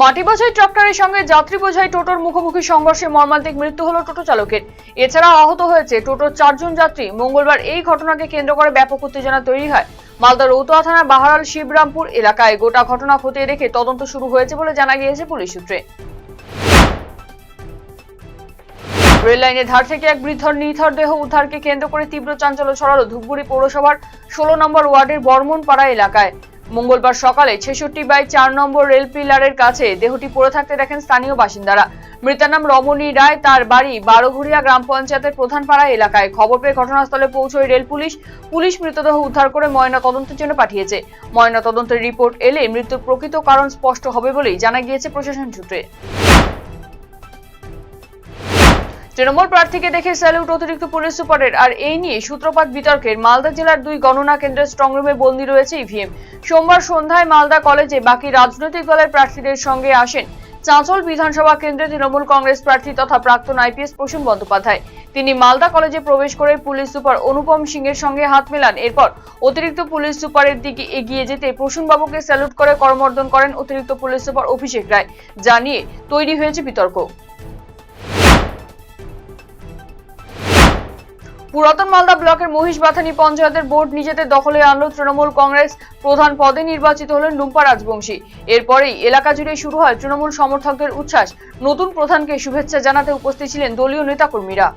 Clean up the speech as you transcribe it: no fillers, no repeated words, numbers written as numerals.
মাটি বোঝাই ট্রাক্টরের সঙ্গে যাত্রী বোঝাই টোটোর মুখোমুখি সংঘর্ষে মর্মান্তিক মৃত্যু হলো টোটো চালকের। এছাড়া আহত হয়েছে টোটোর 4 জন যাত্রী। মঙ্গলবার এই ঘটনাকে কেন্দ্র করে ব্যাপক উত্তেজনা তৈরি হয় মালদা রৌতোয়া থানার বাহারাল শিবরামপুর এলাকায়। গোটা ঘটনা খতিয়ে দেখে তদন্ত শুরু হয়েছে বলে জানা গিয়েছে পুলিশ সূত্রে। রেল লাইনের ধার থেকে এক বৃদ্ধর নিথর দেহ উদ্ধারকে কেন্দ্র করে তীব্র চাঞ্চল্য ছড়ালো ধূপগুড়ি পৌরসভার 16 নম্বর ওয়ার্ডের বর্মনপাড়া এলাকায়। মঙ্গলবার সকালে 66/4 নম্বর রেল পিলারের কাছে দেহটি পড়ে থাকতে দেখেন স্থানীয় বাসিন্দারা। মৃতার নাম রমণী রায়, তার বাড়ি বারোঘড়িয়া গ্রাম পঞ্চায়েতের প্রধানপাড়া এলাকায়। খবর পেয়ে ঘটনাস্থলে পৌঁছয় রেল পুলিশ মৃতদেহ উদ্ধার করে ময়না তদন্তের জন্য পাঠিয়েছে। ময়না তদন্তের রিপোর্ট এলে মৃত্যুর প্রকৃত কারণ স্পষ্ট হবে বলেই জানা গিয়েছে প্রশাসন সূত্রে। তৃণমূল প্রার্থীকে দেখে স্যালুট অতিরিক্ত পুলিশ সুপারের। আর এই নিয়ে সূত্রপাত বিতর্কের। মালদা জেলার 2 গণনা কেন্দ্রের স্ট্রংরুমে বন্দী রয়েছে ইভিএম। সোমবার সন্ধ্যায় মালদা কলেজে বাকি রাজনৈতিক দলের প্রার্থীদের সঙ্গে আসেন চাঁচল বিধানসভা কেন্দ্রে তৃণমূল কংগ্রেস প্রার্থী তথা প্রাক্তন আইপিএস প্রসূন বন্দ্যোপাধ্যায়। তিনি মালদা কলেজে প্রবেশ করে পুলিশ সুপার অনুপম সিং এর সঙ্গে হাত মেলান। এরপর অতিরিক্ত পুলিশ সুপারের দিকে এগিয়ে যেতে প্রসূনবাবুকে স্যালুট করে করমর্দন করেন অতিরিক্ত পুলিশ সুপার অভিষেক রায়। যা নিয়ে তৈরি হয়েছে বিতর্ক। পুরাতন মালদা ব্লকের মহিষবাথানি পঞ্চায়েতের বোর্ড নিজেদের দখলে আনলো তৃণমূল কংগ্রেস। প্রধান পদে নির্বাচিত হলেন রুম্পা রাজবংশী। এরপরেই এলাকা জুড়ে শুরু হয় তৃণমূল সমর্থকদের উচ্ছ্বাস। নতুন প্রধানকে শুভেচ্ছা জানাতে উপস্থিত ছিলেন দলীয় নেতাকর্মীরা।